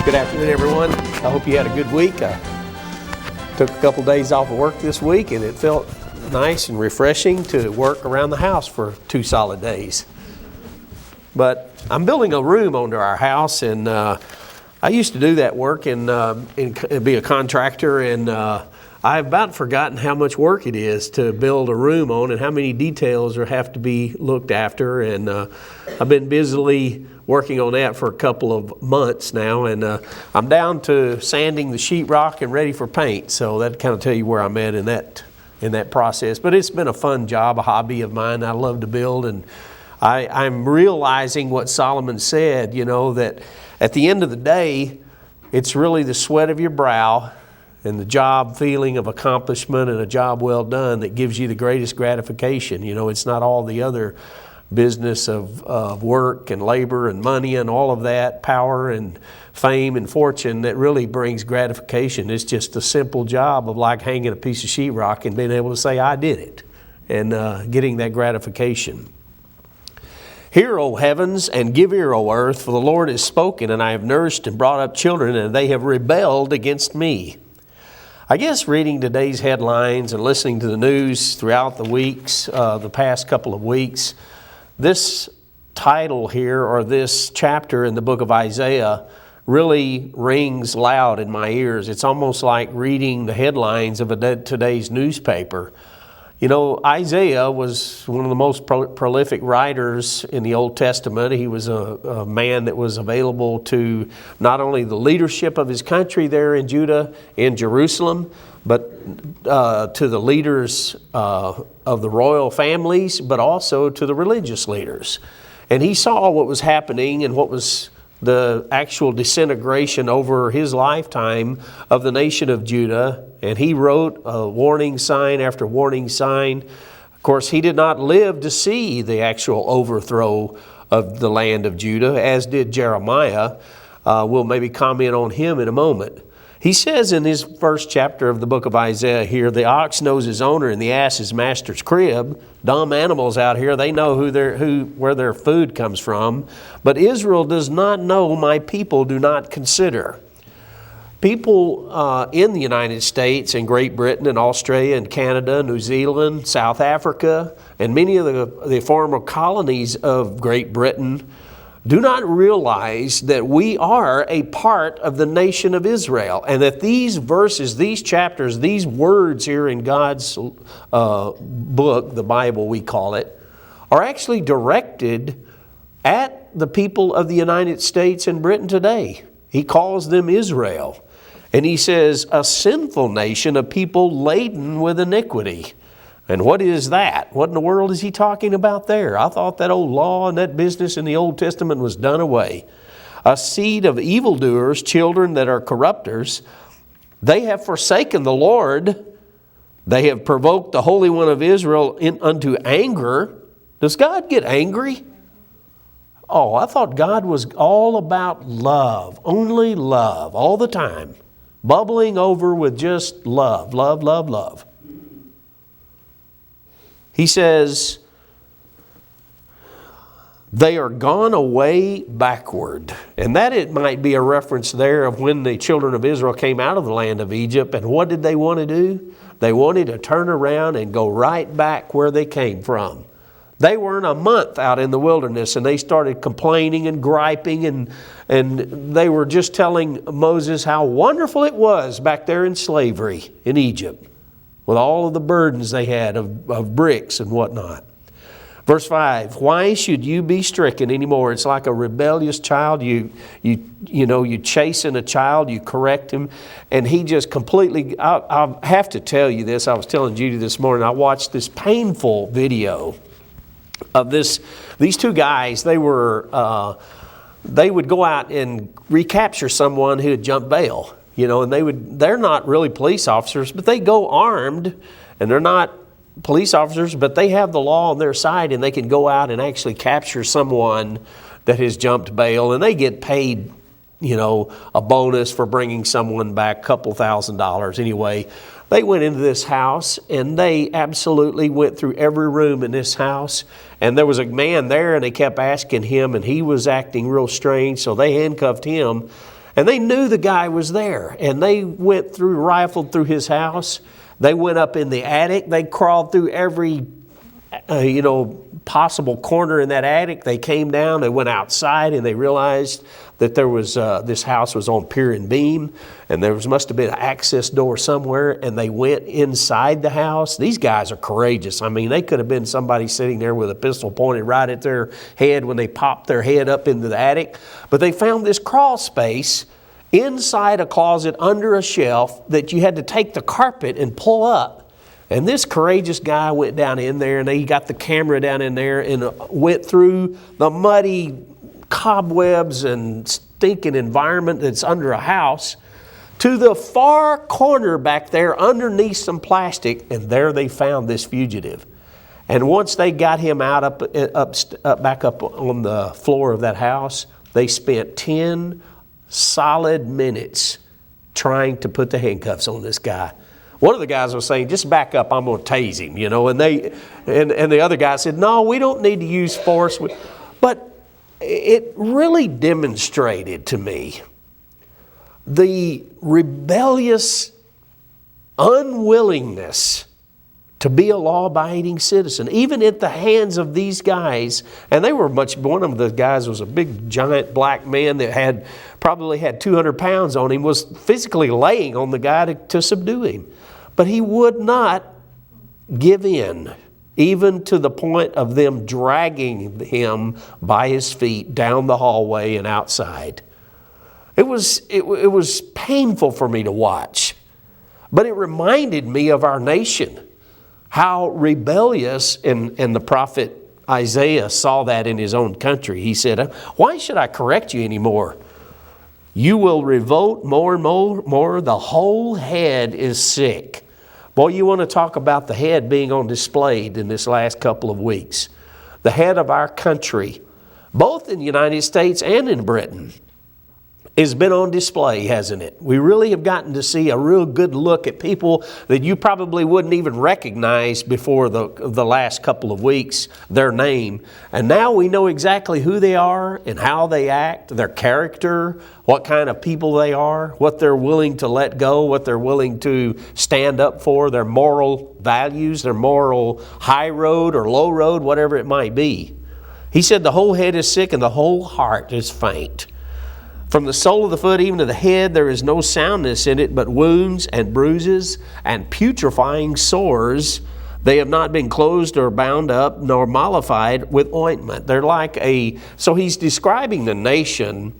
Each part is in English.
Good afternoon, everyone. I hope you had a good week. I took a couple days off of work this week, and it felt nice and refreshing to work around the house for 2 solid days. But I'm building a room onto our house, and I used to do that work and be a contractor, and I've about forgotten how much work it is to build a room on and how many details have to be looked after. And I've been busily working on that for a couple of months now, and I'm down to sanding the sheetrock and ready for paint. So that kind of tell you where I'm at in that process. But it's been a fun job, a hobby of mine. I love to build, and I'm realizing what Solomon said, that at the end of the day, it's really the sweat of your brow and the job feeling of accomplishment and a job well done that gives you the greatest gratification. It's not all the other business of work and labor and money and all of that, power and fame and fortune that really brings gratification. It's just a simple job of like hanging a piece of sheetrock and being able to say, I did it, and getting that gratification. Hear, O heavens, and give ear, O earth, for the Lord has spoken, and I have nourished and brought up children, and they have rebelled against me. I guess reading today's headlines and listening to the news throughout the weeks, the past couple of weeks, this title here, or this chapter in the book of Isaiah, really rings loud in my ears. It's almost like reading the headlines of today's newspaper. Isaiah was one of the most prolific writers in the Old Testament. He was a man that was available to not only the leadership of his country there in Judah, in Jerusalem, but to the leaders of the royal families, but also to the religious leaders. And he saw what was happening and what was the actual disintegration over his lifetime of the nation of Judah, and he wrote a warning sign after warning sign. Of course, he did not live to see the actual overthrow of the land of Judah, as did Jeremiah. We'll maybe comment on him in a moment. He says in his first chapter of the book of Isaiah here, the ox knows his owner and the ass his master's crib. Dumb animals out here, they know where their food comes from. But Israel does not know, my people do not consider. People in the United States and Great Britain and Australia and Canada, New Zealand, South Africa, and many of the former colonies of Great Britain do not realize that we are a part of the nation of Israel, and that these verses, these chapters, these words here in God's book, the Bible we call it, are actually directed at the people of the United States and Britain today. He calls them Israel. And he says, a sinful nation, a people laden with iniquity. And what is that? What in the world is he talking about there? I thought that old law and that business in the Old Testament was done away. A seed of evildoers, children that are corrupters. They have forsaken the Lord. They have provoked the Holy One of Israel unto anger. Does God get angry? Oh, I thought God was all about love, only love, all the time. Bubbling over with just love, love, love, love. He says, they are gone away backward. And that it might be a reference there of when the children of Israel came out of the land of Egypt. And what did they want to do? They wanted to turn around and go right back where they came from. They weren't a month out in the wilderness and they started complaining and griping and they were just telling Moses how wonderful it was back there in slavery in Egypt, with all of the burdens they had of bricks and whatnot. Verse 5, why should you be stricken anymore? It's like a rebellious child. You chasten a child, you correct him, and he just completely, I have to tell you this. I was telling Judy this morning, I watched this painful video of these two guys. They would go out and recapture someone who had jumped bail. And they're not really police officers, but they go armed, and they're not police officers, but they have the law on their side, and they can go out and actually capture someone that has jumped bail, and they get paid, a bonus for bringing someone back, a couple $1,000s anyway. They went into this house, and they absolutely went through every room in this house, and there was a man there, and they kept asking him, and he was acting real strange, so they handcuffed him. And they knew the guy was there. And they rifled through his house. They went up in the attic. They crawled through every, possible corner in that attic. They came down. They went outside, and they realized that there was this house was on pier and beam, and there must have been an access door somewhere. And they went inside the house. These guys are courageous. I mean, they could have been somebody sitting there with a pistol pointed right at their head when they popped their head up into the attic. But they found this crawl space inside a closet under a shelf that you had to take the carpet and pull up. And this courageous guy went down in there, and he got the camera down in there and went through the muddy cobwebs and stinking environment that's under a house to the far corner back there underneath some plastic, and there they found this fugitive. And once they got him out back up on the floor of that house, they spent 10 solid minutes trying to put the handcuffs on this guy. One of the guys was saying, just back up, I'm going to tase him, and the other guy said, no, we don't need to use force. But it really demonstrated to me the rebellious unwillingness to be a law-abiding citizen, even at the hands of these guys. And they were one of the guys was a big, giant black man that probably had 200 pounds on him, was physically laying on the guy to subdue him. But he would not give in, even to the point of them dragging him by his feet down the hallway and outside. It was painful for me to watch, but it reminded me of our nation, how rebellious, and the prophet Isaiah saw that in his own country. He said, why should I correct you anymore? You will revolt more and more. The whole head is sick. Boy, you want to talk about the head being on display in this last couple of weeks. The head of our country, both in the United States and in Britain, has been on display, hasn't it? We really have gotten to see a real good look at people that you probably wouldn't even recognize before the last couple of weeks, their name. And now we know exactly who they are and how they act, their character, what kind of people they are, what they're willing to let go, what they're willing to stand up for, their moral values, their moral high road or low road, whatever it might be. He said the whole head is sick and the whole heart is faint. From the sole of the foot even to the head, there is no soundness in it, but wounds and bruises and putrefying sores. They have not been closed or bound up, nor mollified with ointment. They're so he's describing the nation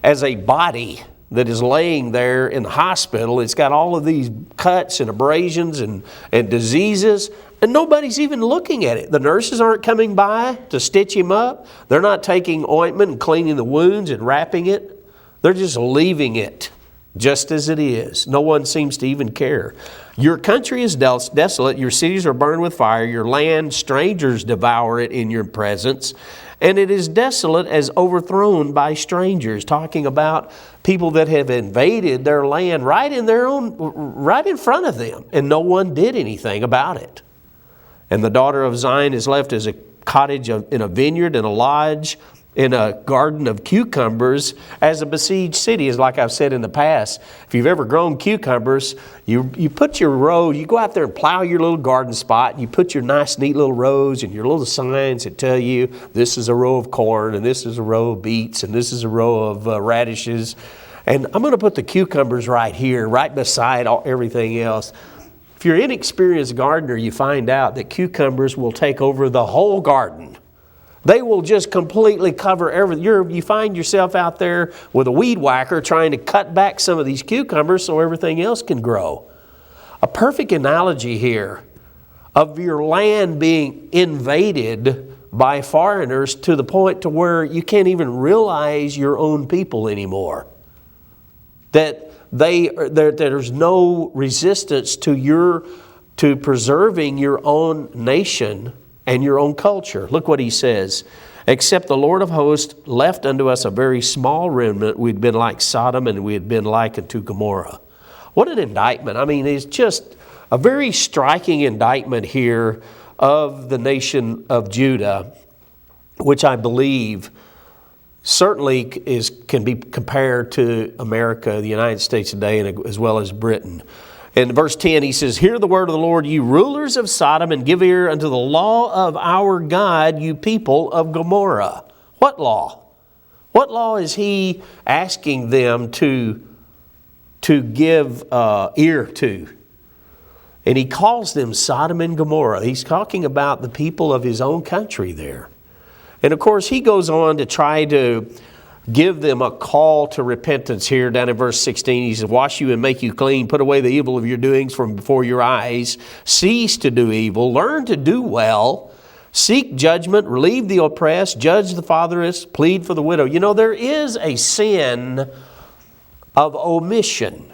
as a body that is laying there in the hospital. It's got all of these cuts and abrasions and diseases, and nobody's even looking at it. The nurses aren't coming by to stitch him up. They're not taking ointment and cleaning the wounds and wrapping it. They're just leaving it just as it is. No one seems to even care. Your country is desolate. Your cities are burned with fire. Your land, strangers devour it in your presence. And it is desolate as overthrown by strangers. Talking about people that have invaded their land right in front of them. And no one did anything about it. And the daughter of Zion is left as a cottage in a vineyard and a lodge in a garden of cucumbers as a besieged city. Is like I've said in the past, if you've ever grown cucumbers, you put your row, you go out there and plow your little garden spot, and you put your nice neat little rows and your little signs that tell you this is a row of corn and this is a row of beets and this is a row of radishes, and I'm going to put the cucumbers right here, right beside everything else. If you're an inexperienced gardener, you find out that cucumbers will take over the whole garden. They will just completely cover everything. You find yourself out there with a weed whacker trying to cut back some of these cucumbers so everything else can grow. A perfect analogy here of your land being invaded by foreigners to the point to where you can't even realize your own people anymore. That there's no resistance to preserving your own nation and your own culture. Look what he says. Except the Lord of hosts left unto us a very small remnant, we'd been like Sodom and we had been like unto Gomorrah. What an indictment. I mean, it's just a very striking indictment here of the nation of Judah, which I believe certainly can be compared to America, the United States today, and as well as Britain. In verse 10, he says, "Hear the word of the Lord, you rulers of Sodom, and give ear unto the law of our God, you people of Gomorrah." What law? What law is he asking them to give ear to? And he calls them Sodom and Gomorrah. He's talking about the people of his own country there. And of course, he goes on to try to give them a call to repentance here down in verse 16. He says, "Wash you and make you clean. Put away the evil of your doings from before your eyes. Cease to do evil. Learn to do well. Seek judgment, relieve the oppressed, judge the fatherless, plead for the widow." You know, there is a sin of omission.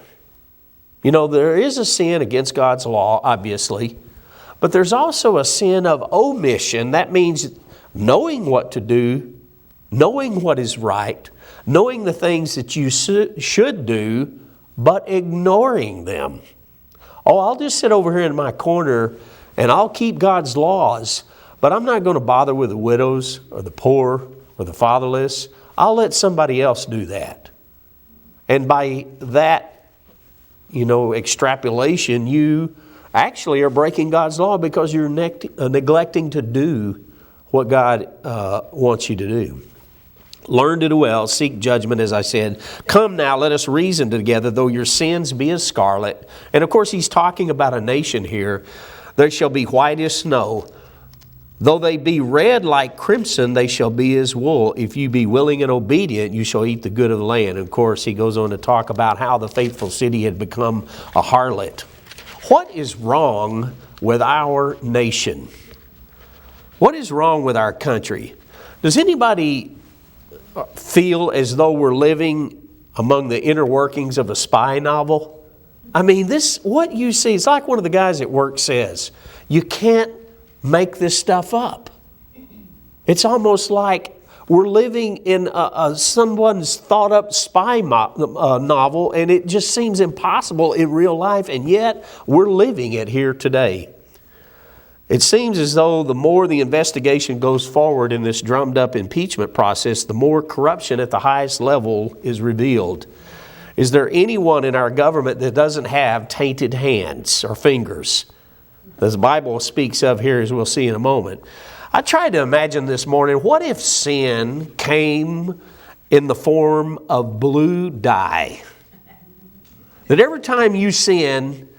You know, there is a sin against God's law, obviously, but there's also a sin of omission. That means knowing what to do, knowing what is right, knowing the things that you should do, but ignoring them. Oh, I'll just sit over here in my corner and I'll keep God's laws, but I'm not going to bother with the widows or the poor or the fatherless. I'll let somebody else do that. And by that, extrapolation, you actually are breaking God's law because you're neglecting to do what God wants you to do. Learn to do well, seek judgment, as I said. Come now, let us reason together, though your sins be as scarlet. And of course, he's talking about a nation here. They shall be white as snow. Though they be red like crimson, they shall be as wool. If you be willing and obedient, you shall eat the good of the land. And of course, he goes on to talk about how the faithful city had become a harlot. What is wrong with our nation? What is wrong with our country? Does anybody feel as though we're living among the inner workings of a spy novel? I mean, what you see, it's like one of the guys at work says, you can't make this stuff up. It's almost like we're living in someone's thought up spy novel, and it just seems impossible in real life, and yet we're living it here today. It seems as though the more the investigation goes forward in this drummed up impeachment process, the more corruption at the highest level is revealed. Is there anyone in our government that doesn't have tainted hands or fingers? As the Bible speaks of here, as we'll see in a moment. I tried to imagine this morning, what if sin came in the form of blue dye? That every time you sin,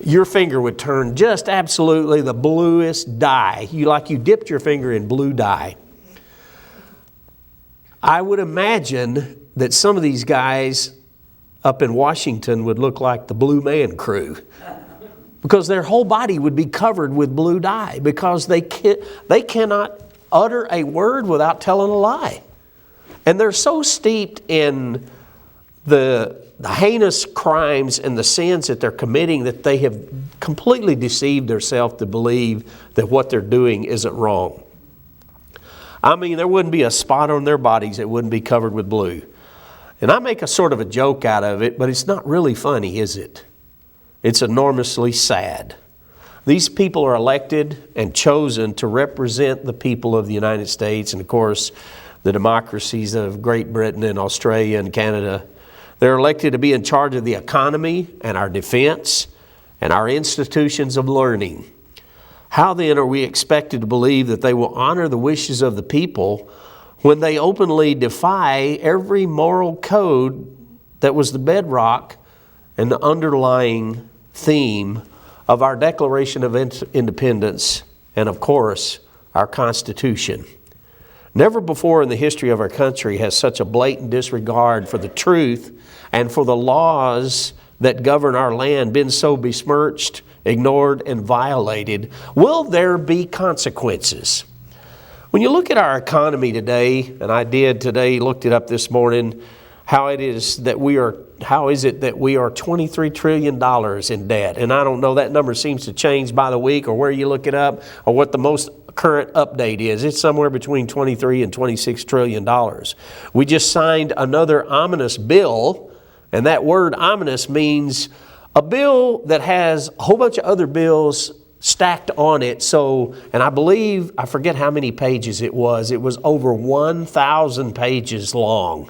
your finger would turn just absolutely the bluest dye. You dipped your finger in blue dye. I would imagine that some of these guys up in Washington would look like the Blue Man Crew, because their whole body would be covered with blue dye, because they cannot utter a word without telling a lie. And they're so steeped in the heinous crimes and the sins that they're committing that they have completely deceived themselves to believe that what they're doing isn't wrong. I mean, there wouldn't be a spot on their bodies that wouldn't be covered with blue. And I make a sort of a joke out of it, but it's not really funny, is it? It's enormously sad. These people are elected and chosen to represent the people of the United States and, of course, the democracies of Great Britain and Australia and Canada. They're elected to be in charge of the economy and our defense and our institutions of learning. How then are we expected to believe that they will honor the wishes of the people when they openly defy every moral code that was the bedrock and the underlying theme of our Declaration of Independence and, of course, our Constitution? Never before in the history of our country has such a blatant disregard for the truth and for the laws that govern our land been so besmirched, ignored, and violated. Will there be consequences? When you look at our economy today, and I did today, looked it up this morning, how is it that we are $23 trillion in debt? And I don't know, that number seems to change by the week or where you look it up or what the most current update is. It's somewhere between $23 and $26 trillion. We just signed another ominous bill, and that word ominous means a bill that has a whole bunch of other bills stacked on it. So, and I believe, I forget how many pages it was over 1,000 pages long.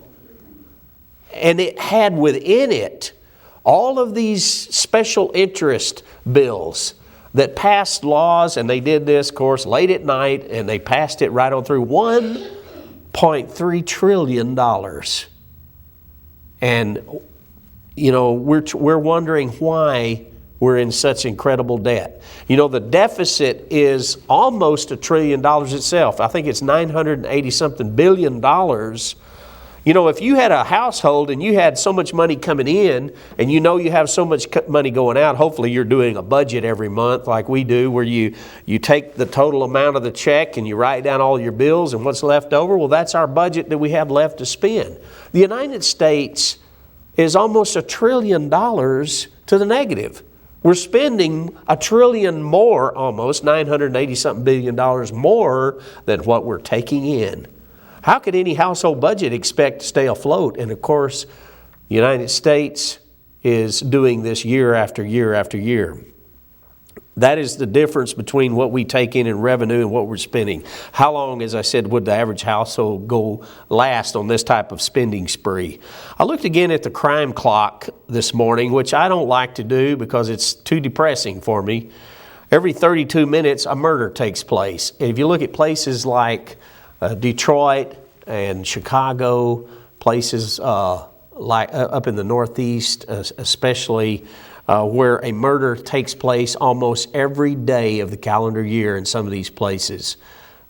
And it had within it all of these special interest bills that passed laws, and they did this, of course, late at night, and they passed it right on through. $1.3 trillion. And, you know, we're wondering why we're in such incredible debt. You know, the deficit is almost $1 trillion itself. I think it's 980-something billion dollars. You know, if you had a household and you had so much money coming in and you know you have so much money going out, hopefully you're doing a budget every month like we do, where you take the total amount of the check and you write down all your bills and what's left over. Well, that's our budget that we have left to spend. The United States is almost $1 trillion to the negative. We're spending $1 trillion more, almost $980-something billion more than what we're taking in. How could any household budget expect to stay afloat? And of course, the United States is doing this year after year after year. That is the difference between what we take in revenue and what we're spending. How long, as I said, would the average household last on this type of spending spree? I looked again at the crime clock this morning, which I don't like to do because it's too depressing for me. Every 32 minutes, a murder takes place. And if you look at places like Detroit and Chicago, places like up in the Northeast, especially, where a murder takes place almost every day of the calendar year in some of these places.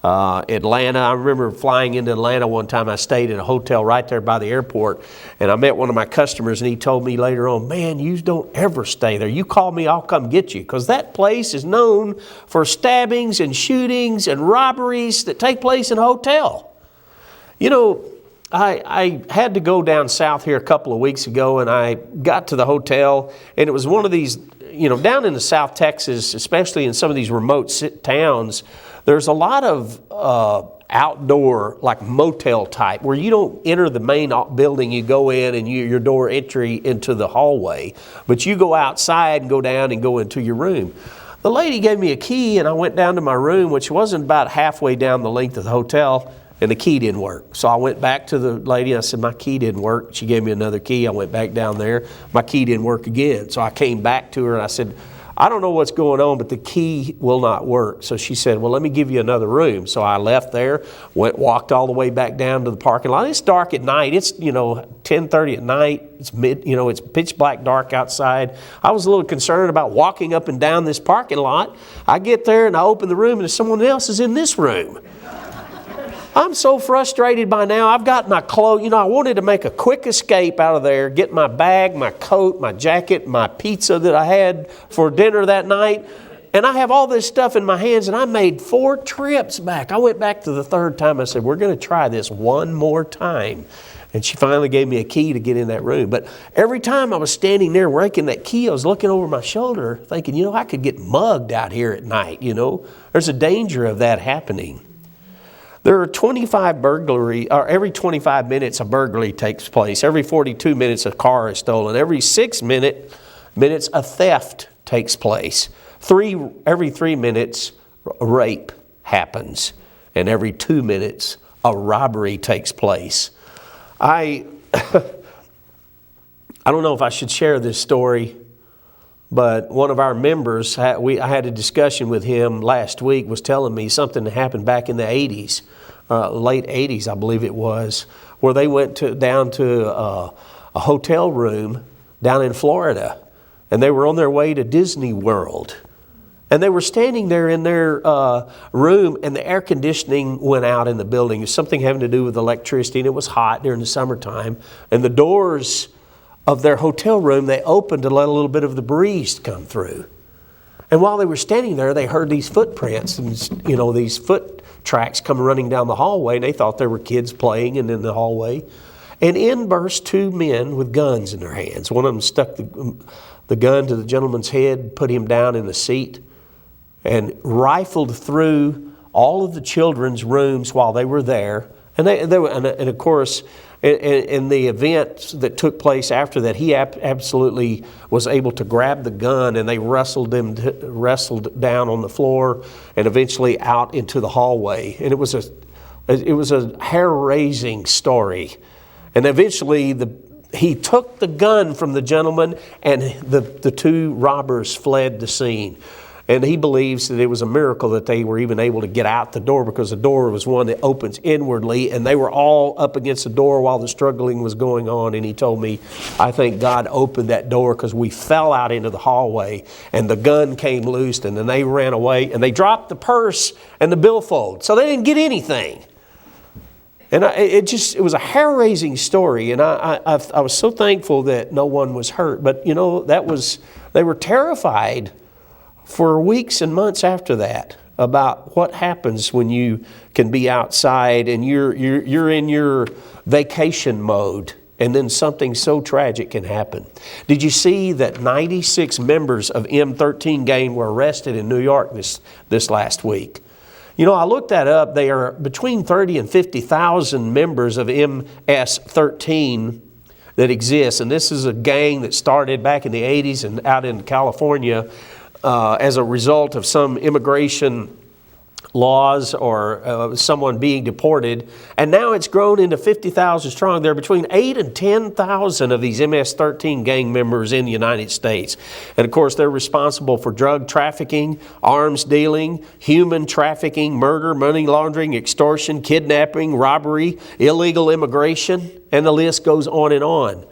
Atlanta, I remember flying into Atlanta one time. I stayed in a hotel right there by the airport, and I met one of my customers, and he told me later on, man, you don't ever stay there. You call me, I'll come get you, because that place is known for stabbings and shootings and robberies that take place in a hotel. You know, I had to go down south here a couple of weeks ago, and I got to the hotel, and it was one of these, you know, down in the South Texas, especially in some of these remote towns, there's a lot of outdoor, like motel type, where you don't enter the main building, you go in and your door entry into the hallway, but you go outside and go down and go into your room. The lady gave me a key, and I went down to my room, which wasn't about halfway down the length of the hotel, and the key didn't work. So I went back to the lady, I said, my key didn't work. She gave me another key. I went back down there. My key didn't work again. So I came back to her and I said, I don't know what's going on, but the key will not work. So she said, well, let me give you another room. So I left there, walked all the way back down to the parking lot. It's dark at night. It's, 10:30 at night. It's it's pitch black dark outside. I was a little concerned about walking up and down this parking lot. I get there and I open the room and someone else is in this room. I'm so frustrated by now. I've got my clothes. I wanted to make a quick escape out of there, get my bag, my coat, my jacket, my pizza that I had for dinner that night. And I have all this stuff in my hands, and I made 4 trips back. I went back to the 3rd time. I said, we're going to try this one more time. And she finally gave me a key to get in that room. But every time I was standing there raking that key, I was looking over my shoulder thinking, I could get mugged out here at night, There's a danger of that happening. There are 25 every 25 minutes a burglary takes place. Every 42 minutes a car is stolen. Every 6 minutes a theft takes place. Every 3 minutes a rape happens. And every 2 minutes a robbery takes place. I don't know if I should share this story, but one of our members, I had a discussion with him last week, was telling me something that happened back in the 80s, late 80s, I believe it was, where they went down to a hotel room down in Florida, and they were on their way to Disney World. And they were standing there in their room, and the air conditioning went out in the building. It was something having to do with electricity, and it was hot during the summertime. And the doors of their hotel room, they opened to let a little bit of the breeze come through. And while they were standing there, they heard these footprints and, these foot tracks come running down the hallway. And they thought there were kids playing in the hallway. And in burst 2 men with guns in their hands. One of them stuck the gun to the gentleman's head, put him down in the seat, and rifled through all of the children's rooms while they were there. And of course, And the events that took place after that, he absolutely was able to grab the gun, and they wrestled down on the floor and eventually out into the hallway. And it was a hair-raising story. And eventually he took the gun from the gentleman, and the two robbers fled the scene. And he believes that it was a miracle that they were even able to get out the door, because the door was one that opens inwardly, and they were all up against the door while the struggling was going on. And he told me, I think God opened that door because we fell out into the hallway and the gun came loose, and then they ran away and they dropped the purse and the billfold. So they didn't get anything. And it was a hair-raising story, and I was so thankful that no one was hurt. But they were terrified for weeks and months after that about what happens when you can be outside and you're in your vacation mode, and then something so tragic can happen. Did you see that 96 members of M13 gang were arrested in New York this last week? You know, I looked that up. They are between 30 and 50,000 members of MS-13 that exist. And this is a gang that started back in the 80s and out in California as a result of some immigration laws or someone being deported. And now it's grown into 50,000 strong. There are between 8 and 10,000 of these MS-13 gang members in the United States. And of course, they're responsible for drug trafficking, arms dealing, human trafficking, murder, money laundering, extortion, kidnapping, robbery, illegal immigration, and the list goes on and on.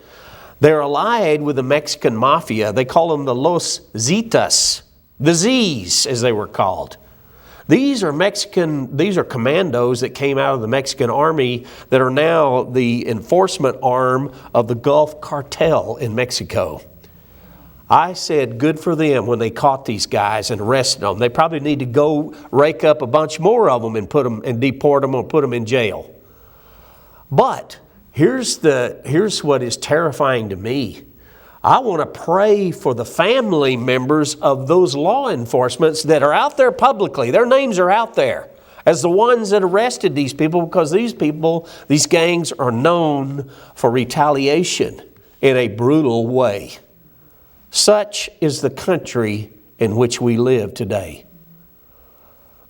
They're allied with the Mexican mafia. They call them the Los Zetas, the Z's as they were called. These are commandos that came out of the Mexican army that are now the enforcement arm of the Gulf Cartel in Mexico. I said good for them when they caught these guys and arrested them. They probably need to go rake up a bunch more of them and deport them or put them in jail. But here's what is terrifying to me. I want to pray for the family members of those law enforcements that are out there publicly. Their names are out there as the ones that arrested these people, because these gangs are known for retaliation in a brutal way. Such is the country in which we live today.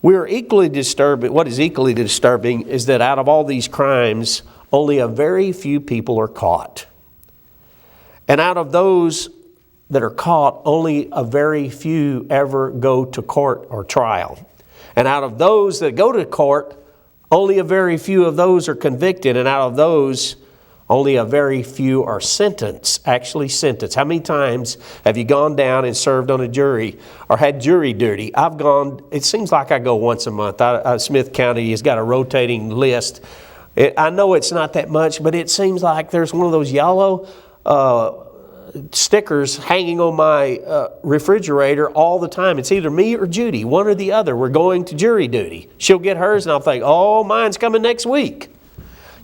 We are equally disturbed. What is equally disturbing is that out of all these crimes, only a very few people are caught. And out of those that are caught, only a very few ever go to court or trial. And out of those that go to court, only a very few of those are convicted. And out of those, only a very few are actually sentenced. How many times have you gone down and served on a jury or had jury duty? It seems like I go once a month. Smith County has got a rotating list. I know it's not that much, but it seems like there's one of those yellow stickers hanging on my refrigerator all the time. It's either me or Judy, one or the other. We're going to jury duty. She'll get hers and I'll think, oh, mine's coming next week.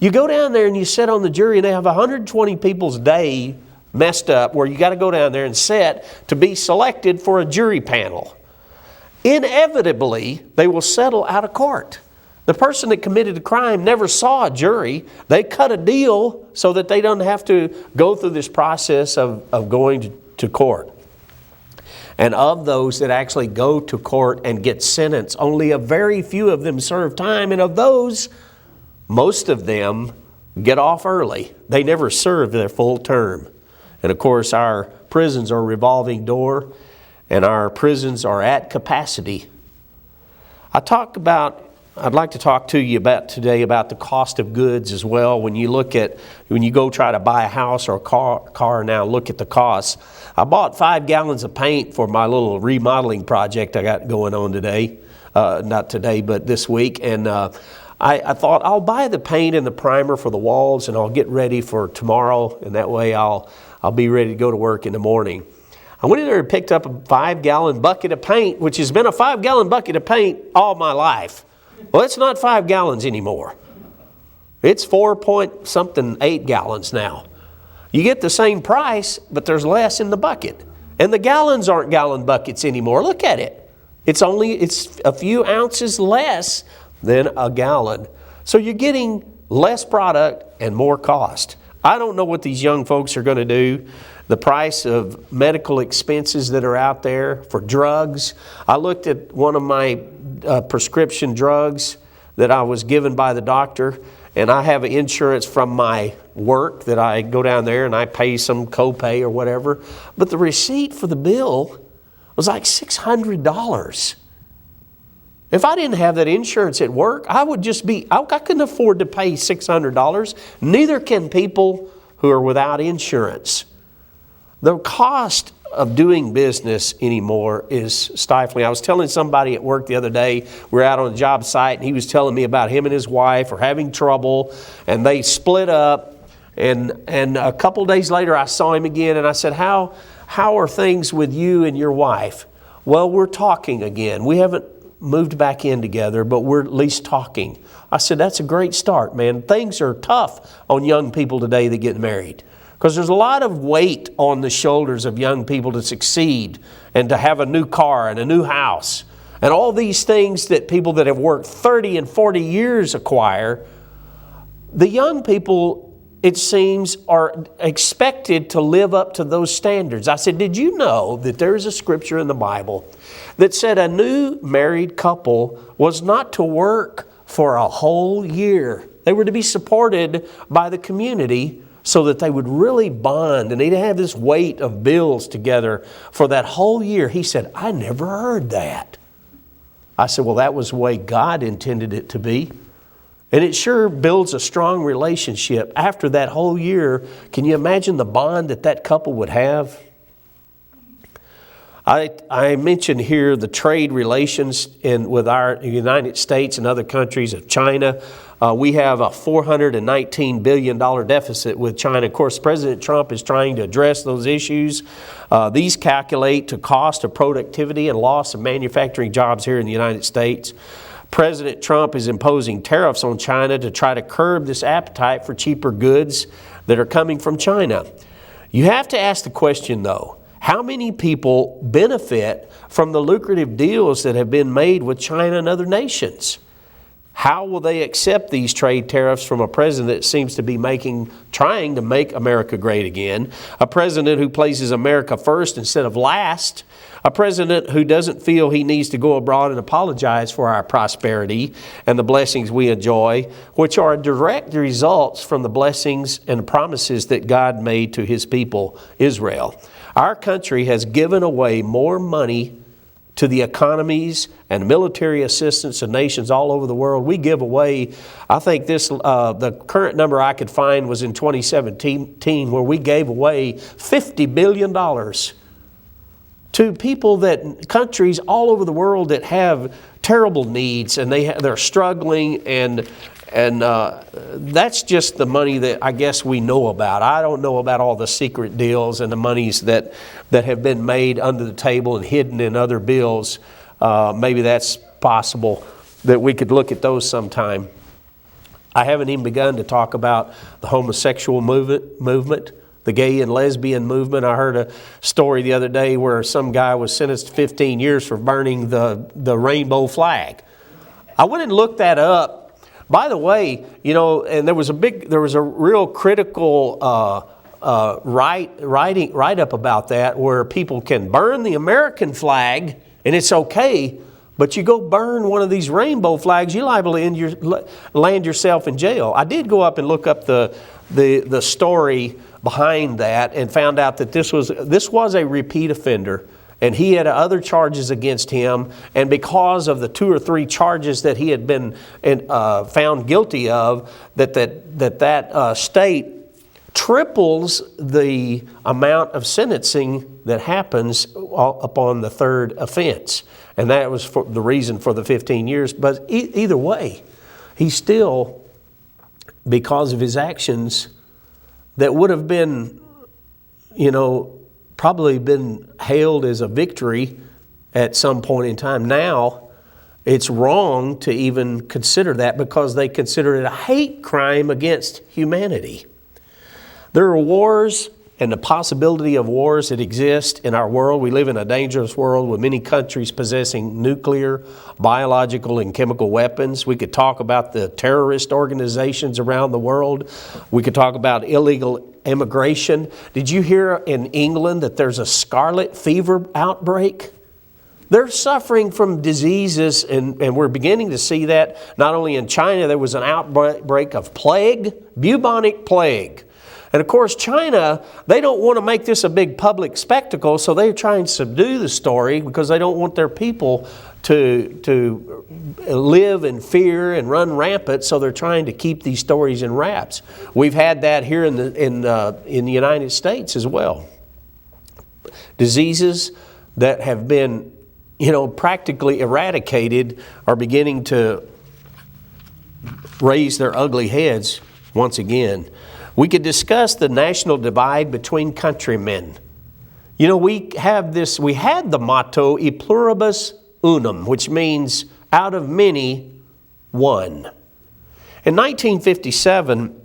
You go down there and you sit on the jury, and they have 120 people's day messed up where you got to go down there and sit to be selected for a jury panel. Inevitably, they will settle out of court. The person that committed the crime never saw a jury. They cut a deal so that they don't have to go through this process of going to court. And of those that actually go to court and get sentenced, only a very few of them serve time. And of those, most of them get off early. They never serve their full term. And of course, our prisons are a revolving door, and our prisons are at capacity. I'd like to talk to you today about the cost of goods as well. When you go try to buy a house or a car now, look at the costs. I bought 5 gallons of paint for my little remodeling project I got going on today. Not today, but this week. And I thought I'll buy the paint and the primer for the walls, and I'll get ready for tomorrow. And that way I'll be ready to go to work in the morning. I went in there and picked up a 5-gallon bucket of paint, which has been a 5-gallon bucket of paint all my life. Well, it's not 5 gallons anymore. It's 4.8 gallons now. You get the same price, but there's less in the bucket. And the gallons aren't gallon buckets anymore. Look at it. It's a few ounces less than a gallon. So you're getting less product and more cost. I don't know what these young folks are going to do. The price of medical expenses that are out there for drugs. I looked at one of my prescription drugs that I was given by the doctor, and I have insurance from my work that I go down there and I pay some copay or whatever. But the receipt for the bill was like $600. If I didn't have that insurance at work, I couldn't afford to pay $600. Neither can people who are without insurance. The cost of doing business anymore is stifling. I was telling somebody at work the other day, we were out on a job site, and he was telling me about him and his wife are having trouble, and they split up. And a couple days later, I saw him again, and I said, how are things with you and your wife? Well, we're talking again. We haven't moved back in together, but we're at least talking. I said, that's a great start, man. Things are tough on young people today that get married, because there's a lot of weight on the shoulders of young people to succeed and to have a new car and a new house and all these things that people that have worked 30 and 40 years acquire. The young people, it seems, are expected to live up to those standards. I said, did you know that there's a scripture in the Bible that said a new married couple was not to work for a whole year? They were to be supported by the community so that they would really bond and they'd have this weight of bills together for that whole year. He said, I never heard that. I said, well, that was the way God intended it to be. And it sure builds a strong relationship. After that whole year, can you imagine the bond that that couple would have? I mentioned here the trade relations with our United States and other countries of China. We have a $419 billion deficit with China. Of course, President Trump is trying to address those issues. These calculate to cost of productivity and loss of manufacturing jobs here in the United States. President Trump is imposing tariffs on China to try to curb this appetite for cheaper goods that are coming from China. You have to ask the question, though, how many people benefit from the lucrative deals that have been made with China and other nations? How will they accept these trade tariffs from a president that seems to be trying to make America great again? A president who places America first instead of last? A president who doesn't feel he needs to go abroad and apologize for our prosperity and the blessings we enjoy, which are direct results from the blessings and promises that God made to His people, Israel. Our country has given away more money to the economies and military assistance of nations all over the world. We give away, I think the current number I could find was in 2017, where we gave away $50 billion to countries all over the world that have terrible needs, and they're struggling, and that's just the money that I guess we know about. I don't know about all the secret deals and the monies that have been made under the table and hidden in other bills. Maybe that's possible that we could look at those sometime. I haven't even begun to talk about the homosexual movement, the gay and lesbian movement. I heard a story the other day where some guy was sentenced to 15 years for burning the rainbow flag. I went and looked that up. By the way, and there was a real critical write-up about that, where people can burn the American flag and it's okay, but you go burn one of these rainbow flags, you're liable to land yourself in jail. I did go up and look up the story behind that and found out that this was a repeat offender. And he had other charges against him, and because of the 2 or 3 charges that he had been found guilty of, that state triples the amount of sentencing that happens upon the third offense. And that was the reason for the 15 years. But either way, he still, because of his actions that would have been, probably been hailed as a victory at some point in time. Now, it's wrong to even consider that, because they consider it a hate crime against humanity. There are wars and the possibility of wars that exist in our world. We live in a dangerous world with many countries possessing nuclear, biological, and chemical weapons. We could talk about the terrorist organizations around the world. We could talk about illegal immigration. Did you hear in England that there's a scarlet fever outbreak? They're suffering from diseases, and we're beginning to see that not only in China. There was an outbreak of plague, bubonic plague. And of course, China, they don't want to make this a big public spectacle, so they're trying to subdue the story because they don't want their people to live in fear and run rampant, so they're trying to keep these stories in wraps. We've had that here in the United States as well. Diseases that have been, practically eradicated are beginning to raise their ugly heads once again. We could discuss the national divide between countrymen. We had the motto, E pluribus unum, which means out of many, one. In 1957,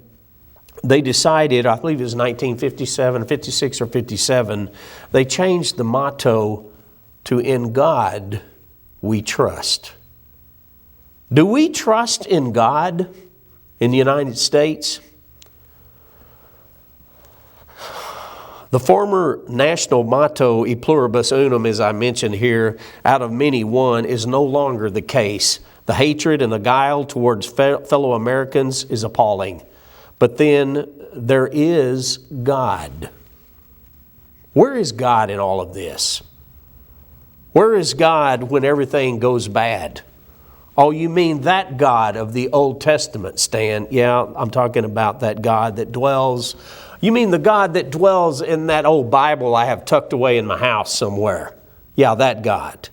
they decided, I believe it was 1957, 56 or 57, they changed the motto to In God We Trust. Do we trust in God in the United States? The former national motto, E pluribus unum, as I mentioned here, out of many one, is no longer the case. The hatred and the guile towards fellow Americans is appalling. But then there is God. Where is God in all of this? Where is God when everything goes bad? Oh, you mean that God of the Old Testament, Stan? Yeah, I'm talking about that God that dwells. You mean the God that dwells in that old Bible I have tucked away in my house somewhere? Yeah, that God.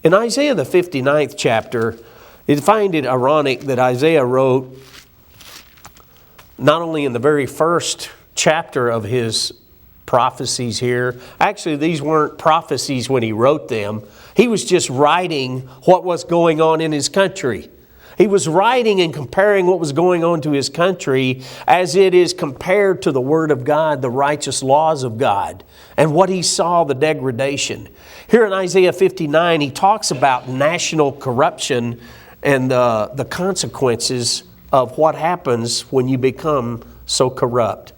In Isaiah the 59th chapter, I find it ironic that Isaiah wrote not only in the very first chapter of his prophecies here. Actually, these weren't prophecies when he wrote them. He was just writing what was going on in his country. He was writing and comparing what was going on to his country as it is compared to the Word of God, the righteous laws of God, and what he saw, the degradation. Here in Isaiah 59, he talks about national corruption and the consequences of what happens when you become so corrupt.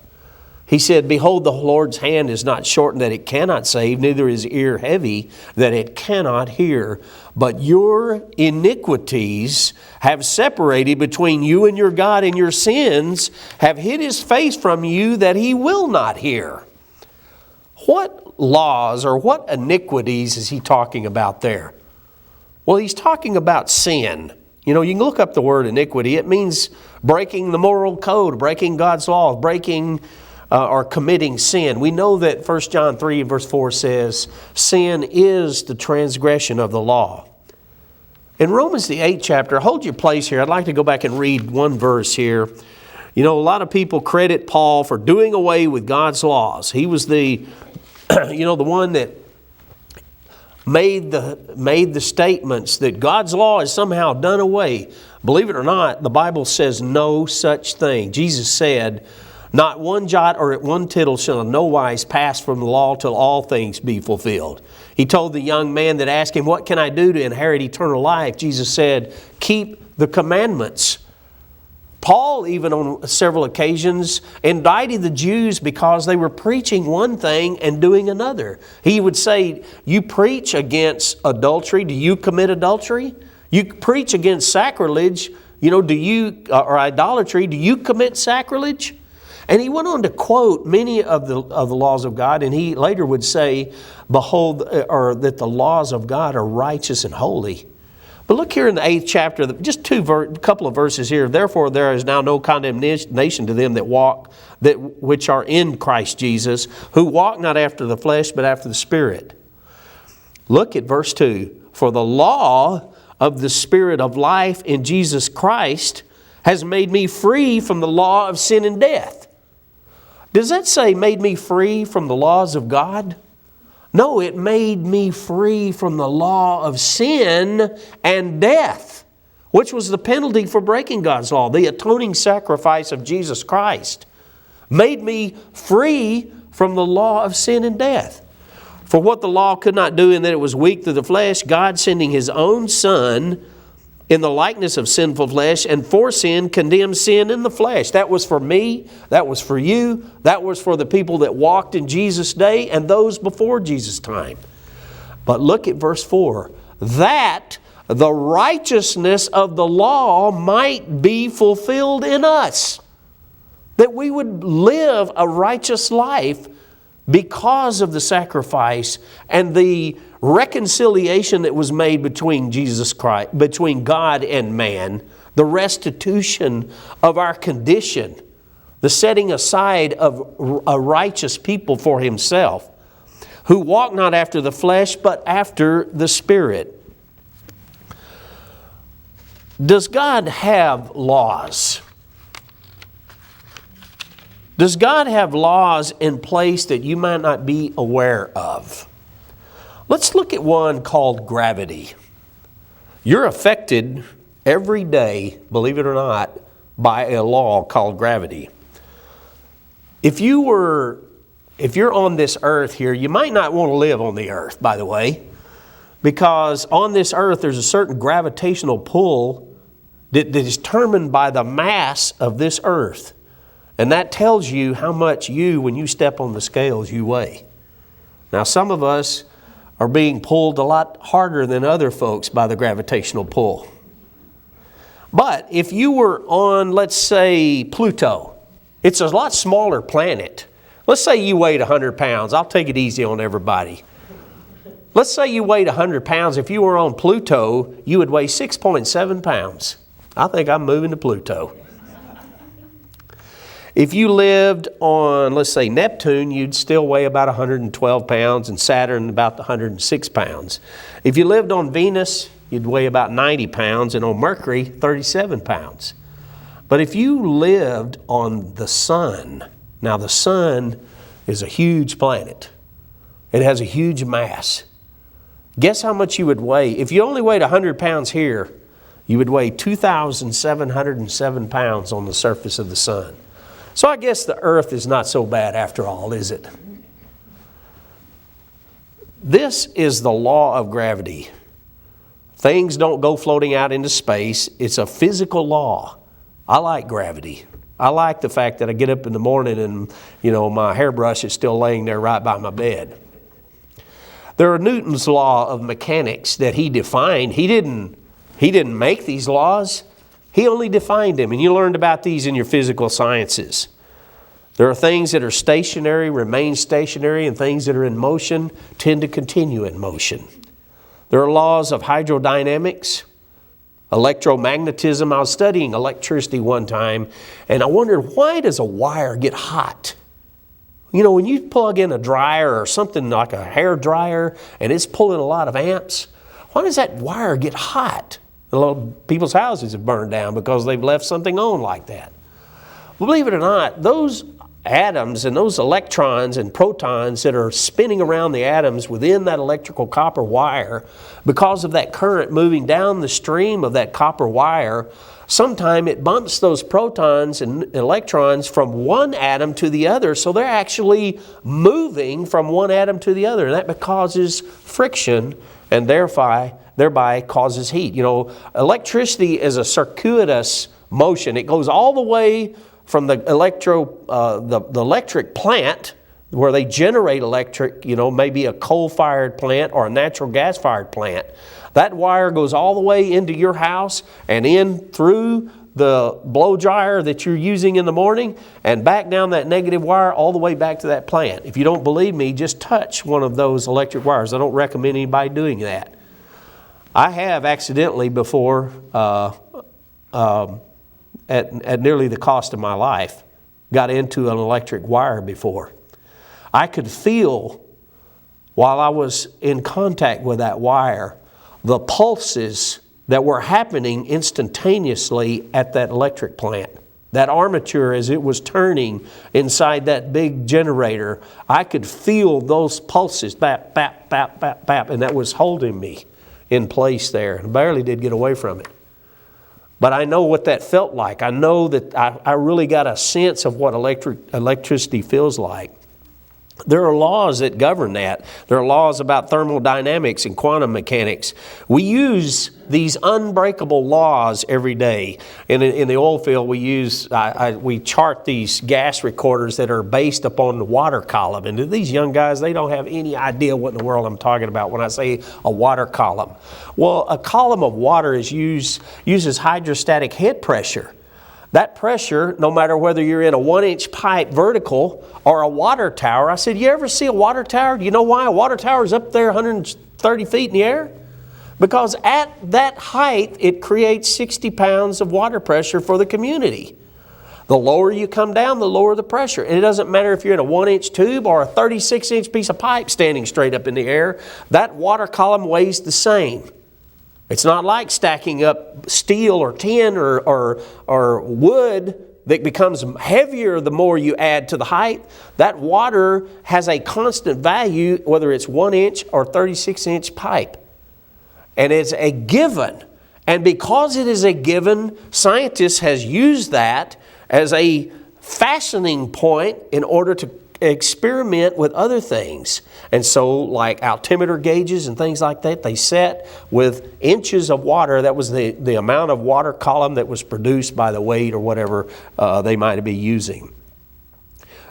He said, Behold, the Lord's hand is not shortened that it cannot save, neither is ear heavy that it cannot hear. But your iniquities have separated between you and your God, and your sins have hid His face from you that He will not hear. What laws or what iniquities is he talking about there? Well, he's talking about sin. You can look up the word iniquity. It means breaking the moral code, breaking God's law, breaking or committing sin. We know that 1 John 3 verse 4 says, sin is the transgression of the law. In Romans the 8th chapter, hold your place here. I'd like to go back and read one verse here. A lot of people credit Paul for doing away with God's laws. He was the one that made the statements that God's law is somehow done away. Believe it or not, the Bible says no such thing. Jesus said, not one jot or one tittle shall in no wise pass from the law till all things be fulfilled. He told the young man that asked him, what can I do to inherit eternal life? Jesus said, keep the commandments. Paul, even on several occasions, indicted the Jews because they were preaching one thing and doing another. He would say, you preach against adultery. Do you commit adultery? You preach against sacrilege. Or idolatry. Do you commit sacrilege? And he went on to quote many of the laws of God, and he later would say, behold, or that the laws of God are righteous and holy. But look here in the 8th chapter, just couple of verses here. Therefore, there is now no condemnation to them which are in Christ Jesus, who walk not after the flesh, but after the Spirit. Look at verse 2. For the law of the Spirit of life in Jesus Christ has made me free from the law of sin and death. Does that say made me free from the laws of God? No, it made me free from the law of sin and death, which was the penalty for breaking God's law, the atoning sacrifice of Jesus Christ. made me free from the law of sin and death. For what the law could not do in that it was weak through the flesh, God sending His own Son in the likeness of sinful flesh, and for sin condemned sin in the flesh. That was for me, that was for you, that was for the people that walked in Jesus' day and those before Jesus' time. But look at verse 4. That the righteousness of the law might be fulfilled in us. That we would live a righteous life because of the sacrifice and the reconciliation that was made between Jesus Christ, between God and man, the restitution of our condition, the setting aside of a righteous people for Himself, who walk not after the flesh, but after the Spirit. Does God have laws? Does God have laws in place that you might not be aware of? Let's look at one called gravity. You're affected every day, believe it or not, by a law called gravity. If you're on this earth here, you might not want to live on the earth, by the way, because on this earth there's a certain gravitational pull that is determined by the mass of this earth. And that tells you how much when you step on the scales, you weigh. Now, some of us are being pulled a lot harder than other folks by the gravitational pull. But if you were on, let's say, Pluto, it's a lot smaller planet. Let's say you weighed 100 pounds. I'll take it easy on everybody. Let's say you weighed 100 pounds. If you were on Pluto, you would weigh 6.7 pounds. I think I'm moving to Pluto. If you lived on, let's say, Neptune, you'd still weigh about 112 pounds, and Saturn about 106 pounds. If you lived on Venus, you'd weigh about 90 pounds, and on Mercury, 37 pounds. But if you lived on the Sun, now the Sun is a huge planet. It has a huge mass. Guess how much you would weigh? If you only weighed 100 pounds here, you would weigh 2,707 pounds on the surface of the Sun. So I guess the earth is not so bad after all, is it? This is the law of gravity. Things don't go floating out into space. It's a physical law. I like gravity. I like the fact that I get up in the morning and, my hairbrush is still laying there right by my bed. There are Newton's law of mechanics that he defined. He didn't make these laws. He only defined them, and you learned about these in your physical sciences. There are things that are stationary, remain stationary, and things that are in motion tend to continue in motion. There are laws of hydrodynamics, electromagnetism. I was studying electricity one time, and I wondered, why does a wire get hot? When you plug in a dryer or something like a hair dryer, and it's pulling a lot of amps, why does that wire get hot? A lot of people's houses have burned down because they've left something on like that. Well, believe it or not, those atoms and those electrons and protons that are spinning around the atoms within that electrical copper wire, because of that current moving down the stream of that copper wire, sometime it bumps those protons and electrons from one atom to the other, so they're actually moving from one atom to the other. And that causes friction and thereby causes heat. Electricity is a circuitous motion. It goes all the way from the electric plant where they generate electric, maybe a coal-fired plant or a natural gas-fired plant. That wire goes all the way into your house and in through the blow dryer that you're using in the morning and back down that negative wire all the way back to that plant. If you don't believe me, just touch one of those electric wires. I don't recommend anybody doing that. I have accidentally before, at nearly the cost of my life, got into an electric wire before. I could feel, while I was in contact with that wire, the pulses that were happening instantaneously at that electric plant. That armature, as it was turning inside that big generator, I could feel those pulses, bap, bap, bap, bap, bap, and that was holding me in place there. I barely did get away from it. But I know what that felt like. I know that I really got a sense of what electricity feels like. There are laws that govern that. There are laws about thermodynamics and quantum mechanics. We use these unbreakable laws every day. In the oil field, we chart these gas recorders that are based upon the water column. And these young guys, they don't have any idea what in the world I'm talking about when I say a water column. Well, a column of water uses hydrostatic head pressure. That pressure, no matter whether you're in a 1-inch pipe vertical or a water tower. I said, you ever see a water tower? Do you know why a water tower is up there 130 feet in the air? Because at that height, it creates 60 pounds of water pressure for the community. The lower you come down, the lower the pressure. And it doesn't matter if you're in a 1-inch tube or a 36-inch piece of pipe standing straight up in the air. That water column weighs the same. It's not like stacking up steel or tin or wood that becomes heavier the more you add to the height. That water has a constant value, whether it's 1-inch or 36-inch pipe. And it's a given. And because it is a given, scientists has used that as a fastening point in order to experiment with other things. And so like altimeter gauges and things like that, they set with inches of water. That was the amount of water column that was produced by the weight or whatever they might be using.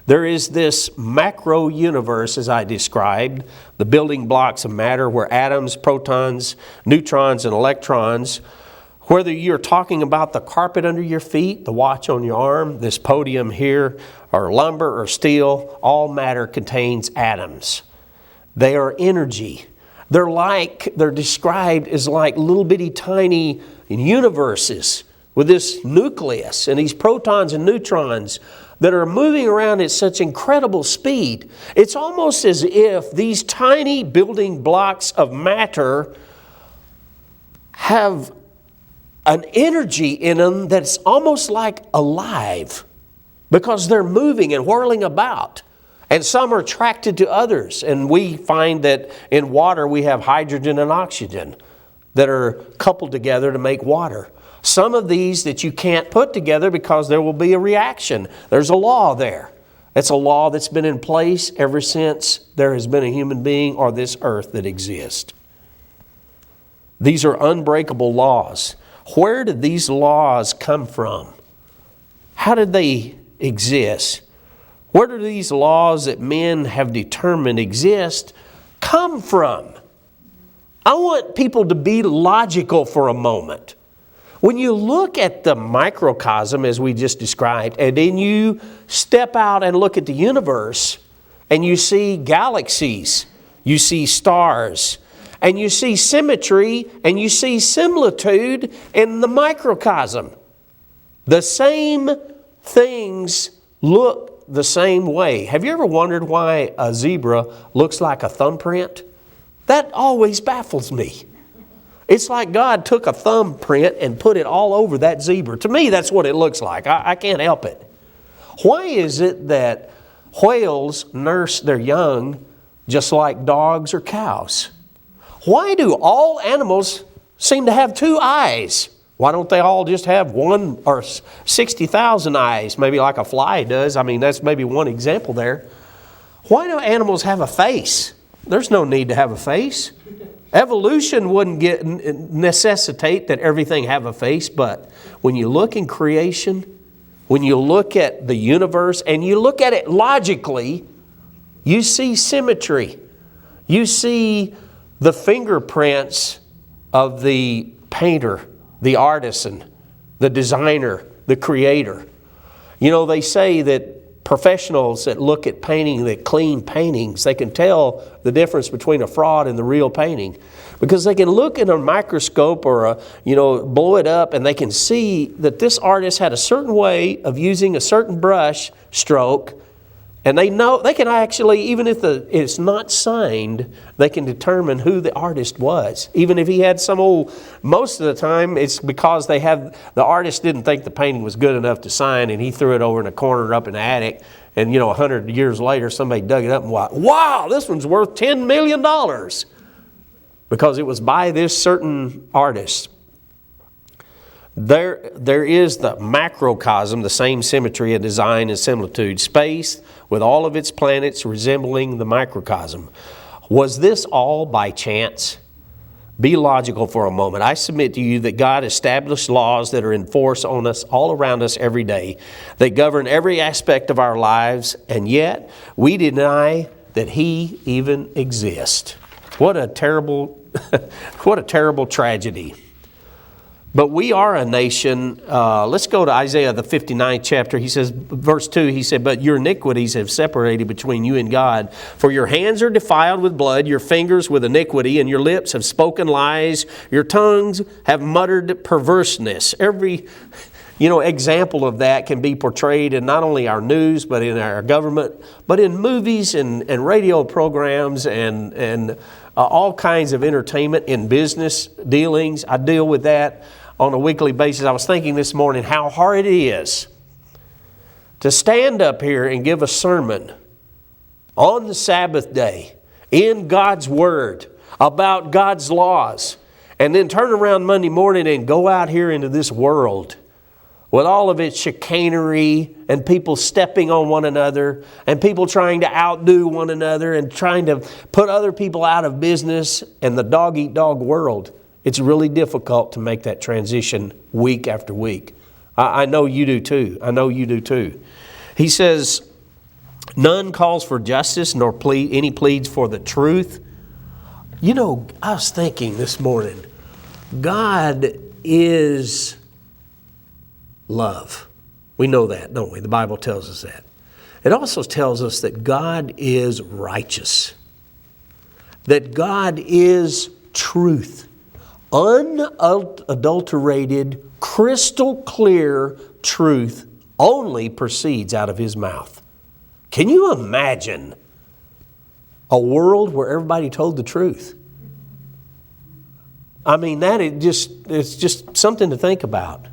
There is this macro universe, as I described, the building blocks of matter where atoms, protons, neutrons, and electrons. Whether you're talking about the carpet under your feet, the watch on your arm, this podium here, or lumber or steel, all matter contains atoms. They are energy. They're described as like little bitty tiny universes with this nucleus and these protons and neutrons that are moving around at such incredible speed. It's almost as if these tiny building blocks of matter have an energy in them that's almost like alive because they're moving and whirling about. And some are attracted to others. And we find that in water we have hydrogen and oxygen that are coupled together to make water. Some of these that you can't put together because there will be a reaction. There's a law there. It's a law that's been in place ever since there has been a human being or this earth that exists. These are unbreakable laws. Where did these laws come from? How did they exist? Where do these laws that men have determined exist come from? I want people to be logical for a moment. When you look at the microcosm as we just described, and then you step out and look at the universe, and you see galaxies, you see stars, and you see symmetry, and you see similitude in the microcosm. The same things look the same way. Have you ever wondered why a zebra looks like a thumbprint? That always baffles me. It's like God took a thumbprint and put it all over that zebra. To me, that's what it looks like. I can't help it. Why is it that whales nurse their young just like dogs or cows? Why do all animals seem to have two eyes? Why don't they all just have one or 60,000 eyes, maybe like a fly does? I mean, that's maybe one example there. Why do animals have a face? There's no need to have a face. Evolution wouldn't necessitate that everything have a face, but when you look in creation, when you look at the universe and you look at it logically, you see symmetry. You see the fingerprints of the painter, the artisan, the designer, the creator. You know, they say that professionals that look at painting, that clean paintings, they can tell the difference between a fraud and the real painting. Because they can look in a microscope or blow it up and they can see that this artist had a certain way of using a certain brush stroke. And they know, they can actually, even if it's not signed, they can determine who the artist was. Even if he had most of the time it's because the artist didn't think the painting was good enough to sign and he threw it over in a corner up in the attic. And 100 years later, somebody dug it up and went, wow, this one's worth $10 million. Because it was by this certain artist. There is the macrocosm, the same symmetry of design and similitude, space with all of its planets resembling the microcosm. Was this all by chance? Be logical for a moment. I submit to you that God established laws that are in force on us, all around us every day. They govern every aspect of our lives, and yet we deny that He even exists. What a terrible, what a terrible tragedy. But we are a nation. Let's go to Isaiah, the 59th chapter. He says, verse 2, he said, "But your iniquities have separated between you and God. For your hands are defiled with blood, your fingers with iniquity, and your lips have spoken lies. Your tongues have muttered perverseness." Every example of that can be portrayed in not only our news, but in our government, but in movies and radio programs and all kinds of entertainment, in business dealings. I deal with that on a weekly basis. I was thinking this morning how hard it is to stand up here and give a sermon on the Sabbath day in God's Word about God's laws, and then turn around Monday morning and go out here into this world with all of its chicanery and people stepping on one another and people trying to outdo one another and trying to put other people out of business and the dog-eat-dog world. It's really difficult to make that transition week after week. I know you do too. I know you do too. He says, "None calls for justice, nor any pleads for the truth." I was thinking this morning, God is love. We know that, don't we? The Bible tells us that. It also tells us that God is righteous, that God is truth. Unadulterated, crystal clear truth only proceeds out of His mouth. Can you imagine a world where everybody told the truth? I mean, it's just something to think about.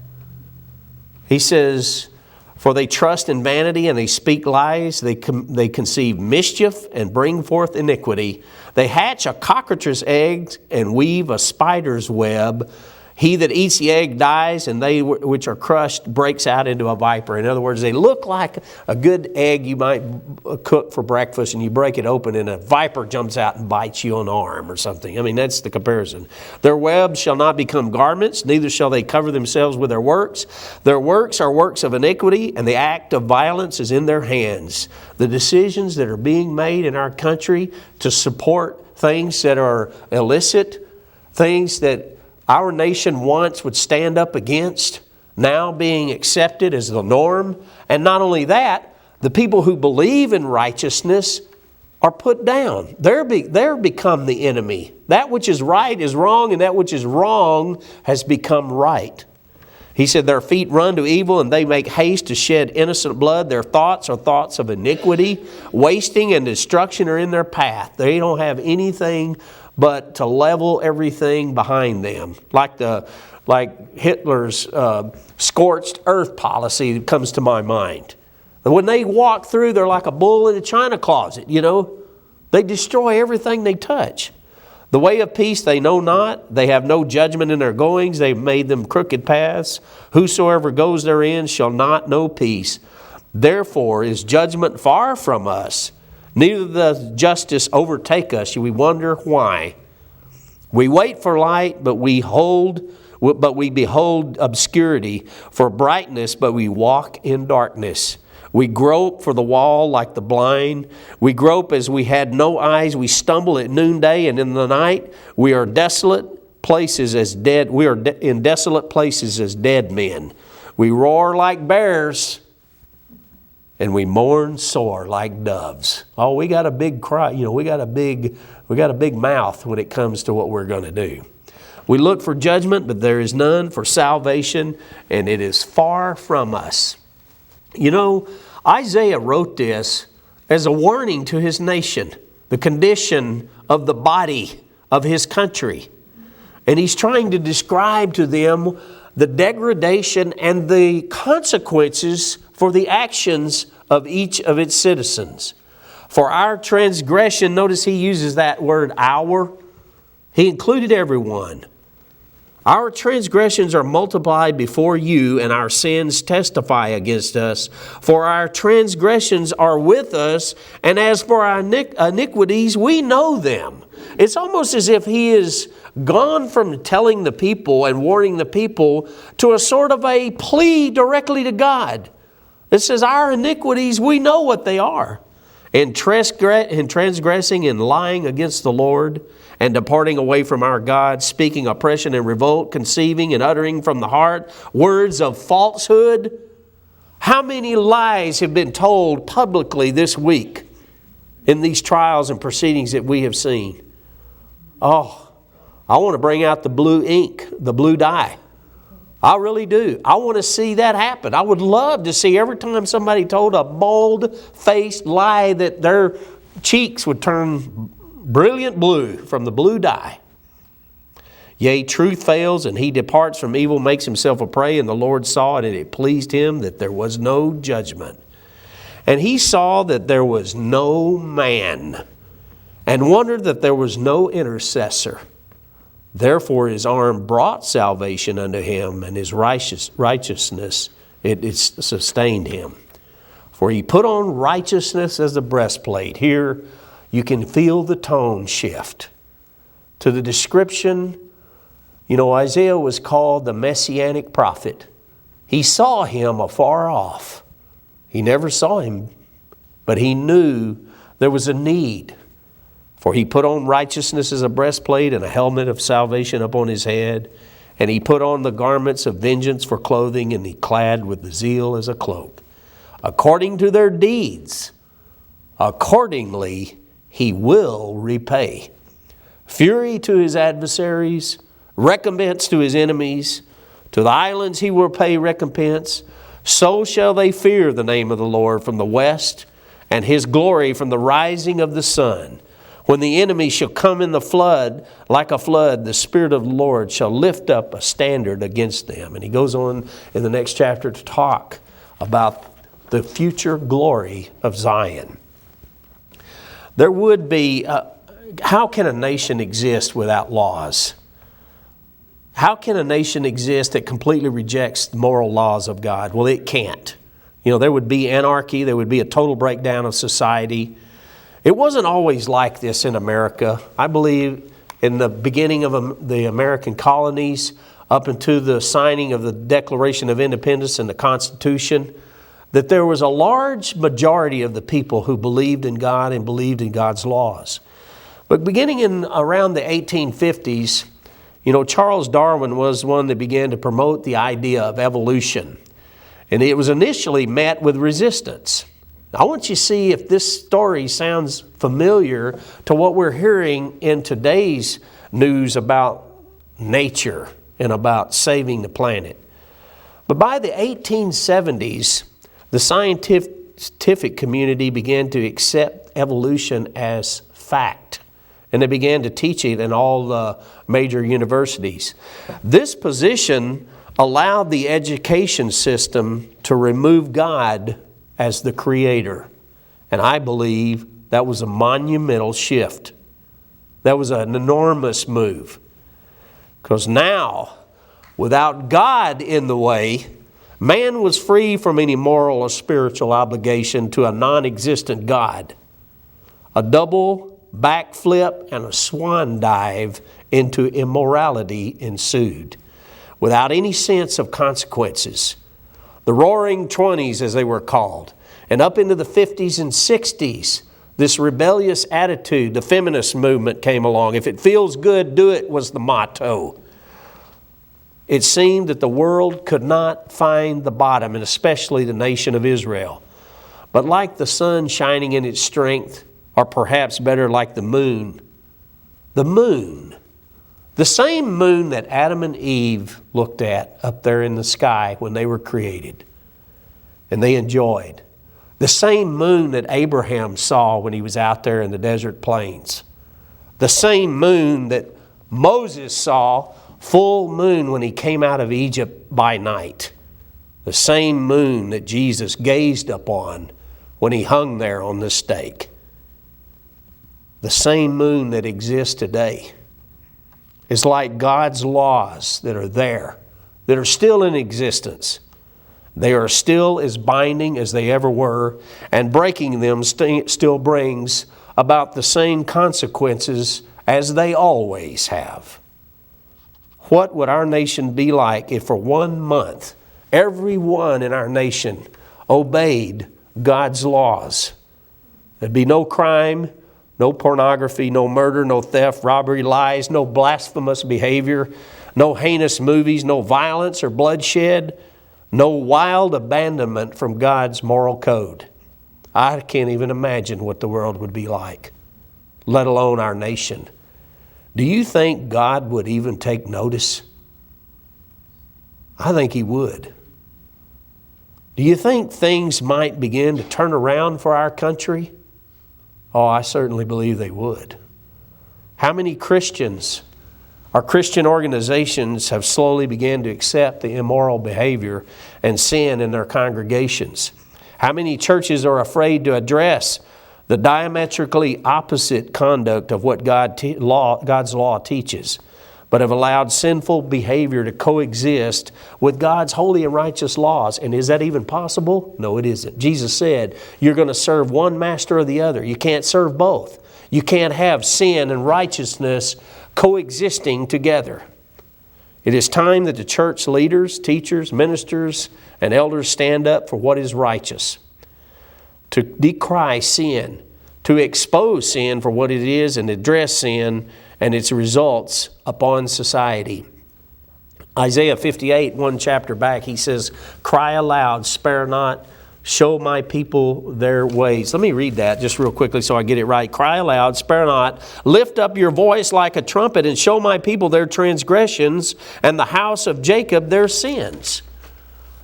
He says, "For they trust in vanity and they speak lies. They conceive mischief and bring forth iniquity. They hatch a cockatrice egg and weave a spider's web. He that eats the egg dies, and they which are crushed breaks out into a viper." In other words, they look like a good egg you might cook for breakfast, and you break it open and a viper jumps out and bites you on the arm or something. I mean, that's the comparison. "Their webs shall not become garments, neither shall they cover themselves with their works. Their works are works of iniquity, and the act of violence is in their hands." The decisions that are being made in our country to support things that are illicit, things that our nation once would stand up against, now being accepted as the norm. And not only that, the people who believe in righteousness are put down. They're become the enemy. That which is right is wrong, and that which is wrong has become right. He said, "Their feet run to evil, and they make haste to shed innocent blood. Their thoughts are thoughts of iniquity. Wasting and destruction are in their path." They don't have anything but to level everything behind them. Like Hitler's scorched earth policy comes to my mind. And when they walk through, they're like a bull in a china closet, They destroy everything they touch. "The way of peace they know not. They have no judgment in their goings. They've made them crooked paths. Whosoever goes therein shall not know peace. Therefore is judgment far from us. Neither does justice overtake us. We wonder why. We wait for light, but we behold obscurity, for brightness, but we walk in darkness. We grope for the wall like the blind. We grope as we had no eyes. We stumble at noonday, and in the night we are desolate places as dead. We are in desolate places as dead men. We roar like bears, and we mourn sore like doves. Oh, we got a big cry. We got a big mouth when it comes to what we're going to do. We look for judgment, but there is none, for salvation, and it is far from us. Isaiah wrote this as a warning to his nation, the condition of the body of his country. And he's trying to describe to them the degradation and the consequences for the actions of each of its citizens. For our transgression, notice he uses that word "our." He included everyone. Our transgressions are multiplied before you, and our sins testify against us. For our transgressions are with us, and as for our iniquities, we know them. It's almost as if he is gone from telling the people and warning the people to a sort of a plea directly to God. It says, our iniquities, we know what they are. In transgressing and lying against the Lord, and departing away from our God, speaking oppression and revolt, conceiving and uttering from the heart words of falsehood. How many lies have been told publicly this week in these trials and proceedings that we have seen? Oh, I want to bring out the blue ink, the blue dye. I really do. I want to see that happen. I would love to see every time somebody told a bold-faced lie that their cheeks would turn brilliant blue from the blue dye. Yea, truth fails, and he departs from evil, makes himself a prey, and the Lord saw it, and it pleased him that there was no judgment. And he saw that there was no man, and wondered that there was no intercessor. Therefore his arm brought salvation unto him, and his righteousness, it sustained him. For he put on righteousness as a breastplate. Here you can feel the tone shift to the description. You know, Isaiah was called the Messianic prophet. He saw him afar off. He never saw him, but he knew there was a need. For he put on righteousness as a breastplate and a helmet of salvation upon his head. And he put on the garments of vengeance for clothing, and he clad with the zeal as a cloak. According to their deeds, accordingly he will repay. Fury to his adversaries, recompense to his enemies. To the islands he will pay recompense. So shall they fear the name of the Lord from the west, and his glory from the rising of the sun. When the enemy shall come in the flood, like a flood, the Spirit of the Lord shall lift up a standard against them. And he goes on in the next chapter to talk about the future glory of Zion. There would be, how can a nation exist without laws? How can a nation exist that completely rejects the moral laws of God? Well, it can't. You know, there would be anarchy. There would be a total breakdown of society. It wasn't always like this in America. I believe in the beginning of the American colonies, up until the signing of the Declaration of Independence and the Constitution, that there was a large majority of the people who believed in God and believed in God's laws. But beginning in around the 1850s, you know, Charles Darwin was one that began to promote the idea of evolution. And it was initially met with resistance. I want you to see if this story sounds familiar to what we're hearing in today's news about nature and about saving the planet. But by the 1870s, the scientific community began to accept evolution as fact, and they began to teach it in all the major universities. This position allowed the education system to remove God as the creator. And I believe that was a monumental shift. That was an enormous move. Because now, without God in the way, man was free from any moral or spiritual obligation to a non-existent God. A double backflip and a swan dive into immorality ensued, without any sense of consequences. The Roaring Twenties, as they were called. And up into the 50s and 60s, this rebellious attitude, the feminist movement came along. If it feels good, do it, was the motto. It seemed that the world could not find the bottom, and especially the nation of Israel. But like the sun shining in its strength, or perhaps better like the moon, the same moon that Adam and Eve looked at up there in the sky when they were created and they enjoyed. The same moon that Abraham saw when he was out there in the desert plains. The same moon that Moses saw, full moon, when he came out of Egypt by night. The same moon that Jesus gazed upon when he hung there on the stake. The same moon that exists today. is like God's laws that are there, that are still in existence. They are still as binding as they ever were, and breaking them still brings about the same consequences as they always have. What would our nation be like if for 1 month everyone in our nation obeyed God's laws? There'd be no crime, no pornography, no murder, no theft, robbery, lies, no blasphemous behavior, no heinous movies, no violence or bloodshed, no wild abandonment from God's moral code. I can't even imagine what the world would be like, let alone our nation. Do you think God would even take notice? I think He would. Do you think things might begin to turn around for our country? Oh, I certainly believe they would. How many Christians or Christian organizations have slowly begun to accept the immoral behavior and sin in their congregations? How many churches are afraid to address the diametrically opposite conduct of what God's law teaches, but have allowed sinful behavior to coexist with God's holy and righteous laws? And is that even possible? No, it isn't. Jesus said, you're going to serve one master or the other. You can't serve both. You can't have sin and righteousness coexisting together. It is time that the church leaders, teachers, ministers, and elders stand up for what is righteous, to decry sin, to expose sin for what it is and address sin and its results upon society. Isaiah 58, 1 chapter back, he says, cry aloud, spare not, show my people their ways. Let me read that just real quickly so I get it right. Cry aloud, spare not, lift up your voice like a trumpet and show my people their transgressions and the house of Jacob their sins.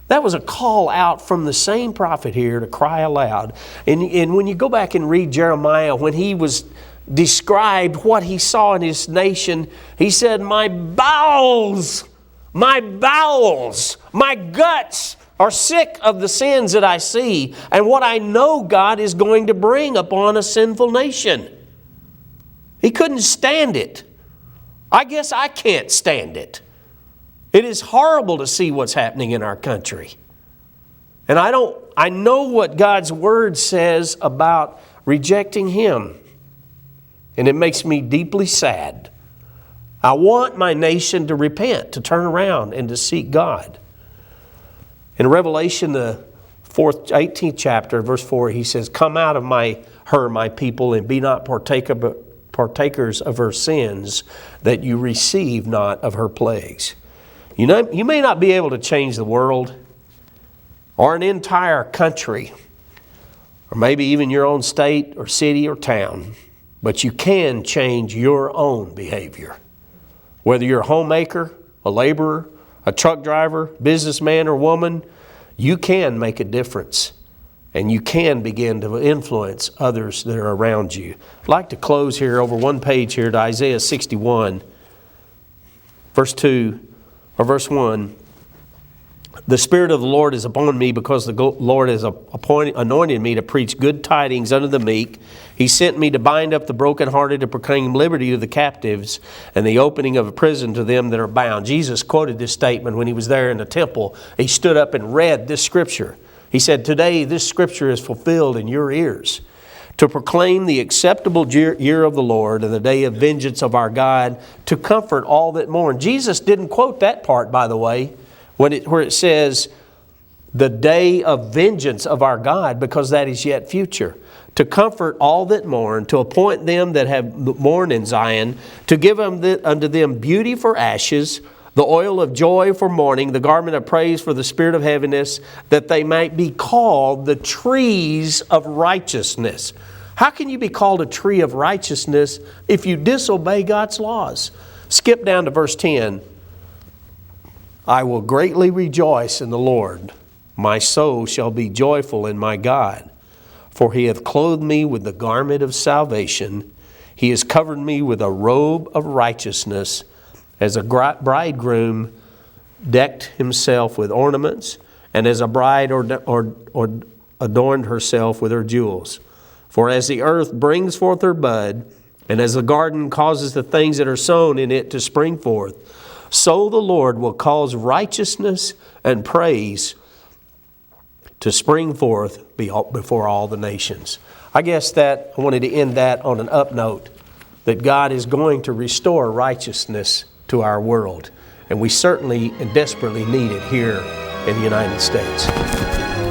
That was a call out from the same prophet here to cry aloud. And when you go back and read Jeremiah, when he was described what he saw in his nation, he said, my bowels, my guts are sick of the sins that I see and what I know God is going to bring upon a sinful nation. He couldn't stand it. I guess I can't stand it. It is horrible to see what's happening in our country. And I know what God's Word says about rejecting Him. And it makes me deeply sad. I want my nation to repent, to turn around and to seek God. In Revelation, the 18th chapter, verse 4, he says, come out of her, my people, and be not partakers of her sins, that you receive not of her plagues. You know, you may not be able to change the world or an entire country or maybe even your own state or city or town, but you can change your own behavior. Whether you're a homemaker, a laborer, a truck driver, businessman or woman, you can make a difference and you can begin to influence others that are around you. I'd like to close here over one page here to Isaiah 61, verse 2. Or verse 1, the Spirit of the Lord is upon me because the Lord has anointed me to preach good tidings unto the meek. He sent me to bind up the brokenhearted, to proclaim liberty to the captives, and the opening of a prison to them that are bound. Jesus quoted this statement when He was there in the temple. He stood up and read this scripture. He said, today this scripture is fulfilled in your ears, to proclaim the acceptable year of the Lord and the day of vengeance of our God, to comfort all that mourn. Jesus didn't quote that part, by the way, where it says the day of vengeance of our God, because that is yet future. To comfort all that mourn, to appoint them that have mourned in Zion, to give unto them beauty for ashes, the oil of joy for mourning, the garment of praise for the spirit of heaviness, that they might be called the trees of righteousness. How can you be called a tree of righteousness if you disobey God's laws? Skip down to verse 10. I will greatly rejoice in the Lord. My soul shall be joyful in my God. For He hath clothed me with the garment of salvation. He has covered me with a robe of righteousness, as a bridegroom decked himself with ornaments, and as a bride adorned herself with her jewels. For as the earth brings forth her bud, And as the garden causes the things that are sown in it to spring forth, so the Lord will cause righteousness and praise to spring forth before all the nations. I guess that I wanted to end that on an up note, that God is going to restore righteousness to our world. And we certainly and desperately need it here in the United States.